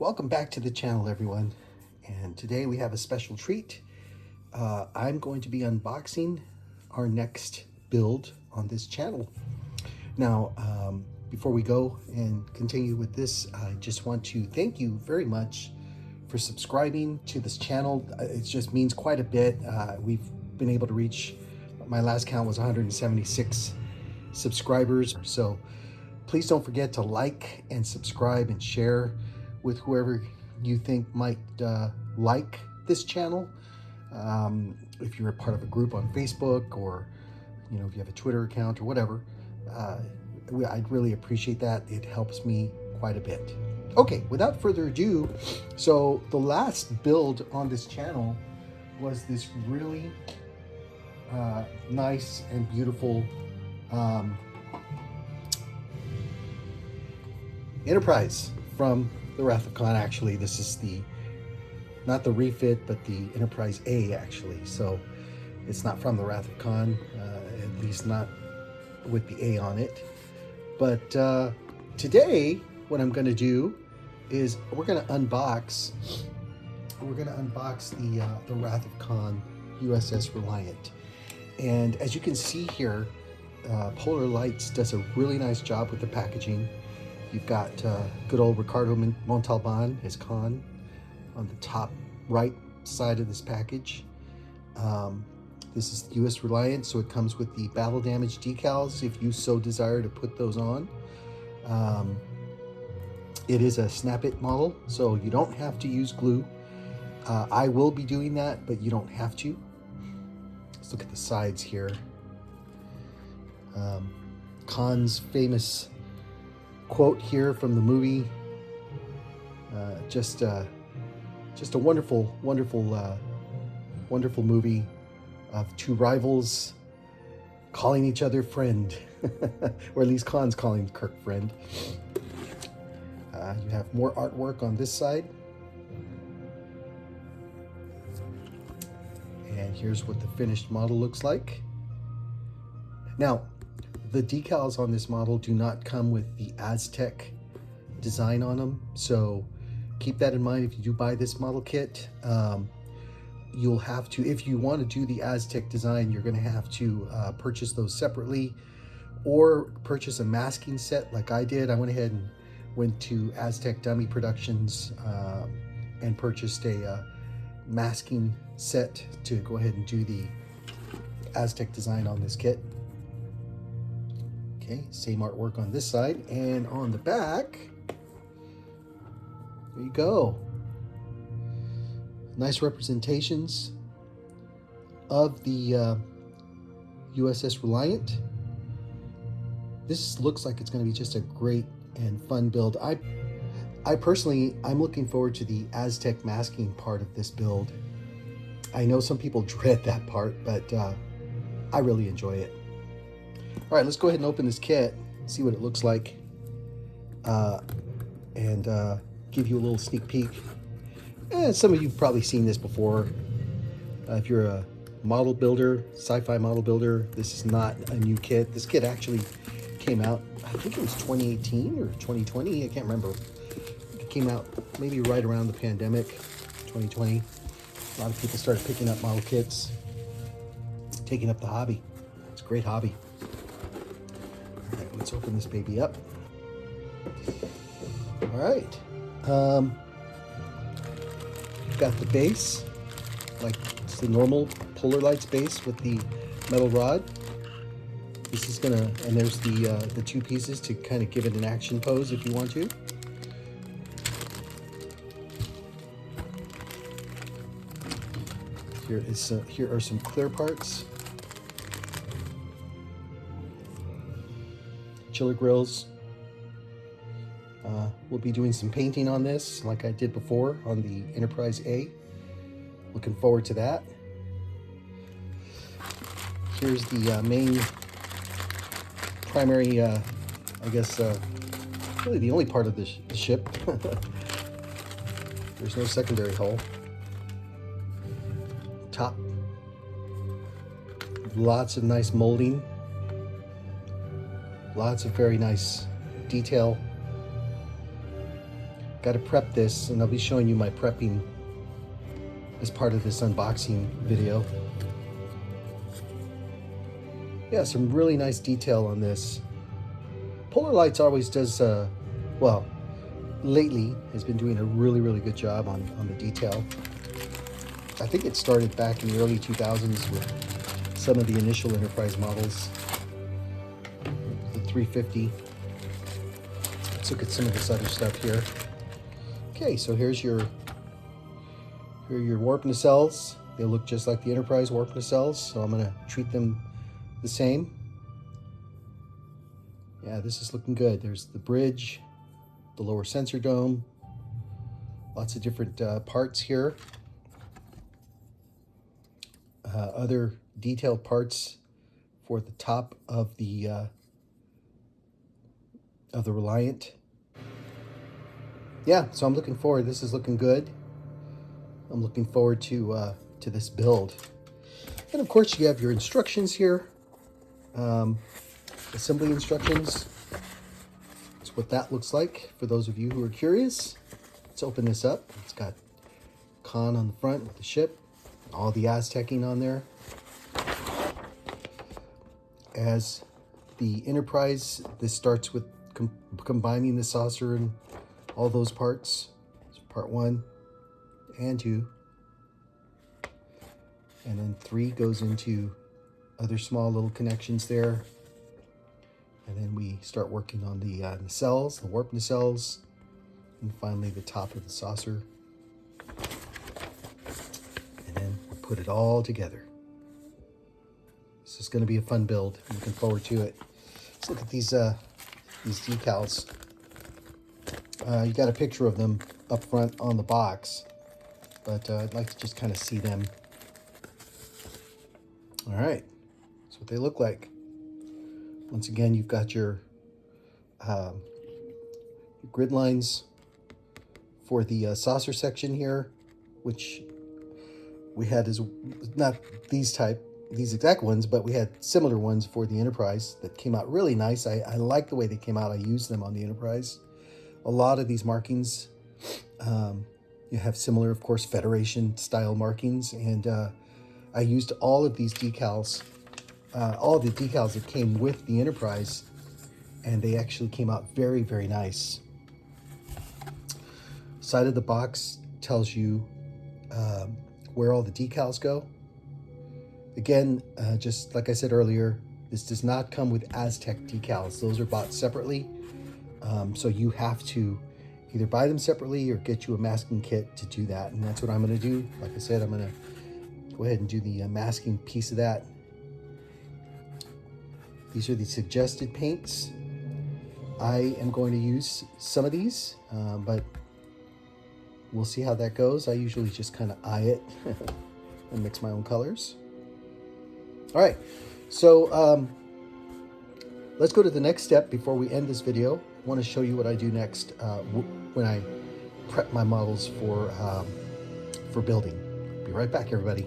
Welcome back to the channel, everyone. And today we have a special treat. I'm going to be unboxing our next build on this channel. Now, before we go and continue with this, I just want to thank you very much for subscribing to this channel. It just means quite a bit. We've been able to reach, my last count was 176 subscribers. So please don't forget to like and subscribe and share with whoever you think might like this channel. If you're a part of a group on Facebook, or if you have a Twitter account or whatever, I'd really appreciate that. It helps me quite a bit. Okay, without further ado, so the last build on this channel was this really nice and beautiful Enterprise from the Wrath of Khan. Actually, this is not the refit, but the Enterprise A, actually. So it's not from the Wrath of Khan, at least not with the A on it. But today, what I'm going to do is we're going to unbox the Wrath of Khan USS Reliant. And as you can see here, Polar Lights does a really nice job with the packaging. You've got good old Ricardo Montalban as Khan on the top right side of this package. This is the US Reliant, so it comes with the battle damage decals if you so desire to put those on. It is a snap-it model, so you don't have to use glue. I will be doing that, but you don't have to. Let's look at the sides here. Khan's famous quote here from the movie. Just a wonderful movie of two rivals calling each other friend, or at least Khan's calling Kirk friend. You have more artwork on this side, and here's what the finished model looks like. Now, the decals on this model do not come with the Aztec design on them, so keep that in mind if you do buy this model kit. You'll have to, if you want to do the Aztec design, you're going to have to purchase those separately, or purchase a masking set like I did. I went ahead and went to Aztec Dummy Productions and purchased a masking set to go ahead and do the Aztec design on this kit. Okay, same artwork on this side, and on the back, there you go. Nice representations of the USS Reliant. This looks like it's going to be just a great and fun build. I personally, I'm looking forward to the Aztec masking part of this build. I know some people dread that part, but I really enjoy it. All right, let's go ahead and open this kit, see what it looks like, and give you a little sneak peek. And some of you have probably seen this before. If you're a model builder, sci-fi model builder, this is not a new kit. This kit actually came out, I think it was 2018 or 2020, I can't remember. It came out maybe right around the pandemic, 2020. A lot of people started picking up model kits, taking up the hobby. It's a great hobby. All right, let's open this baby up. All right. Got the base, like it's the normal Polar Lights base with the metal rod. This is gonna, and there's the two pieces to kind of give it an action pose if you want to. Here are some clear parts. Chiller grills. We'll be doing some painting on this like I did before on the Enterprise A. Looking forward to that. Here's the main primary, I guess, really the only part of the ship. There's no secondary hull. Top. Lots of nice molding. Lots of very nice detail. Got to prep this, and I'll be showing you my prepping as part of this unboxing video. Yeah, some really nice detail on this. Polar Lights always does, well, lately has been doing a really good job on the detail. I think it started back in the early 2000s with some of the initial Enterprise models. The 350. Let's look at some of this other stuff here. Okay, so here's your warp nacelles. They look just like the Enterprise warp nacelles, so I'm going to treat them the same. Yeah, this is looking good. There's the bridge, the lower sensor dome, lots of different parts here. Other detailed parts for the top of the Reliant. Yeah, so I'm looking forward. This is looking good. I'm looking forward to this build. And of course, you have your instructions here. Assembly instructions. That's what that looks like for those of you who are curious. Let's open this up. It's got con on the front with the ship, all the Aztecing on there. As the Enterprise, this starts with combining the saucer and all those parts. So part 1 and 2. And then 3 goes into other small little connections there. And then we start working on the nacelles, the warp nacelles, and finally the top of the saucer. And then we'll put it all together. This is going to be a fun build. I'm looking forward to it. Let's look at these decals. You got a picture of them up front on the box, but I'd like to just kind of see them. All right, that's what they look like. Once again, you've got your grid lines for the saucer section here, which we had as not these exact ones, but we had similar ones for the Enterprise that came out really nice. I like the way they came out. I used them on the Enterprise. A lot of these markings, you have similar, of course, Federation style markings, and I used all of these decals, all the decals that came with the Enterprise, and they actually came out very nice. Side of the box tells you where all the decals go. Again, just like I said earlier, this does not come with Aztec decals. Those are bought separately. So you have to either buy them separately or get you a masking kit to do that. And that's what I'm going to do. Like I said, I'm going to go ahead and do the masking piece of that. These are the suggested paints. I am going to use some of these, but we'll see how that goes. I usually just kind of eye it and mix my own colors. All right, so let's go to the next step before we end this video. I want to show you what I do next when I prep my models for building. Be right back, everybody.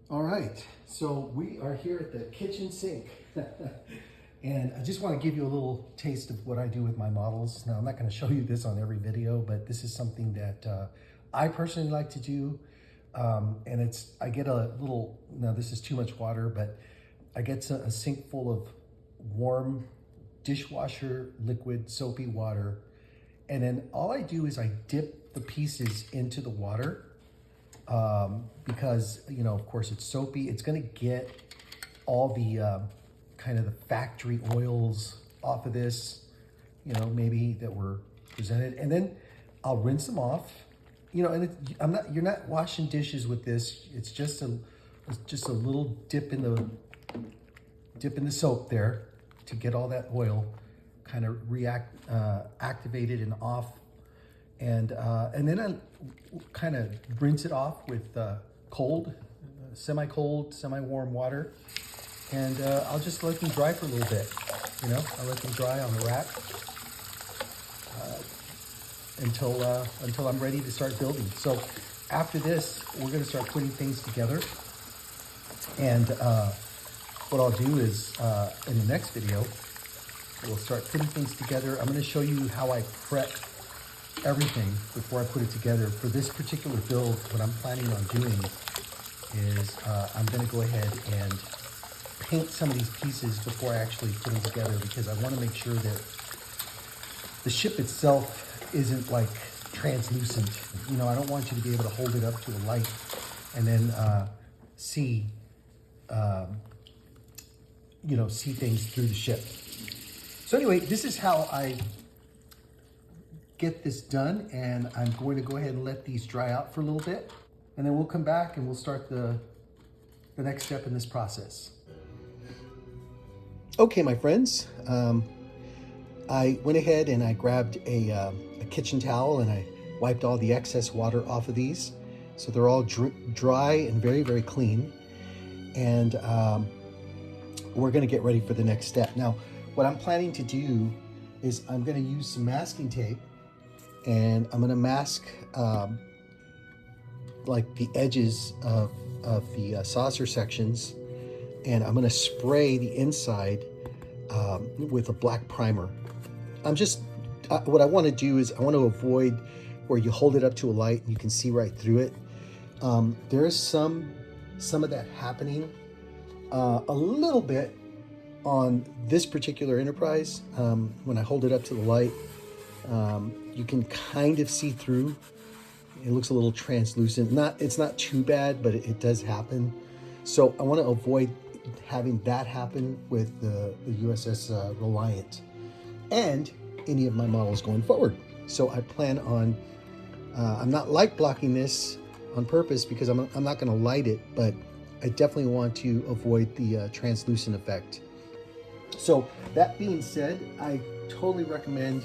All right, so we are here at the kitchen sink. And I just want to give you a little taste of what I do with my models. Now, I'm not going to show you this on every video, but this is something that I personally like to do. And I get a little, now this is too much water, but I get a sink full of warm dishwasher liquid soapy water. And then all I do is I dip the pieces into the water because, you know, of course it's soapy. It's going to get all the kind of the factory oils off of this, you know, maybe that were presented. And then I'll rinse them off. You know, and you're not washing dishes with this. It's just a little dip in the soap there to get all that oil kind of activated and off. And then I kind of rinse it off with cold, semi-cold, semi-warm water. And I'll just let them dry for a little bit. You know, I'll let them dry on the rack. Until I'm ready to start building. So after this, we're going to start putting things together. And what I'll do is in the next video, we'll start putting things together. I'm going to show you how I prep everything before I put it together. For this particular build, what I'm planning on doing is I'm going to go ahead and paint some of these pieces before I actually put them together, because I want to make sure that the ship itself isn't like translucent. You know, I don't want you to be able to hold it up to a light and then see things through the ship. So anyway, this is how I get this done, and I'm going to go ahead and let these dry out for a little bit, and then we'll come back and we'll start the next step in this process. Okay, my friends, I went ahead and I grabbed a kitchen towel and I wiped all the excess water off of these, so they're all dry and very, very clean. And we're going to get ready for the next step. Now, what I'm planning to do is I'm going to use some masking tape, and I'm going to mask like the edges of the saucer sections, and I'm going to spray the inside with a black primer. What I want to do is I want to avoid where you hold it up to a light and you can see right through it. There is some of that happening a little bit on this particular Enterprise. When I hold it up to the light, you can kind of see through. It looks a little translucent. It's not too bad, but it does happen. So I want to avoid having that happen with the USS Reliant and any of my models going forward. So I plan on, I'm not light blocking this on purpose because I'm not going to light it, but I definitely want to avoid the translucent effect. So that being said, I totally recommend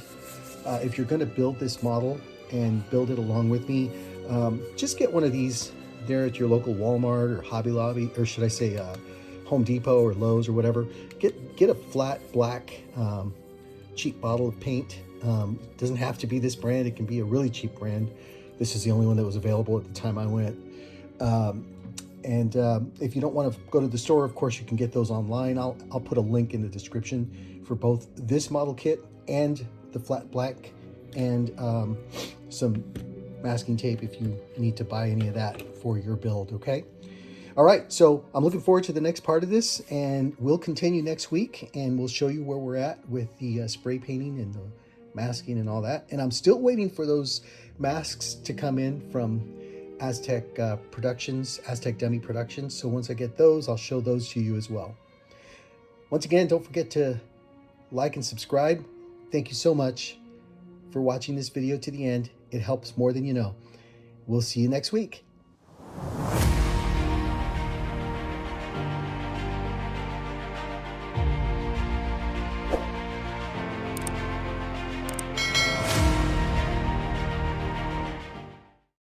if you're going to build this model and build it along with me, just get one of these there at your local Walmart or Hobby Lobby, or should I say Home Depot or Lowe's or whatever. Get a flat black cheap bottle of paint. Doesn't have to be this brand. It can be a really cheap brand. This is the only one that was available at the time I went. If you don't want to go to the store, of course, you can get those online. I'll put a link in the description for both this model kit and the flat black, and some masking tape if you need to buy any of that for your build, okay? All right, so I'm looking forward to the next part of this, and we'll continue next week, and we'll show you where we're at with the spray painting and the masking and all that. And I'm still waiting for those masks to come in from Aztec Aztec Dummy Productions. So once I get those, I'll show those to you as well. Once again, don't forget to like and subscribe. Thank you so much for watching this video to the end. It helps more than you know. We'll see you next week.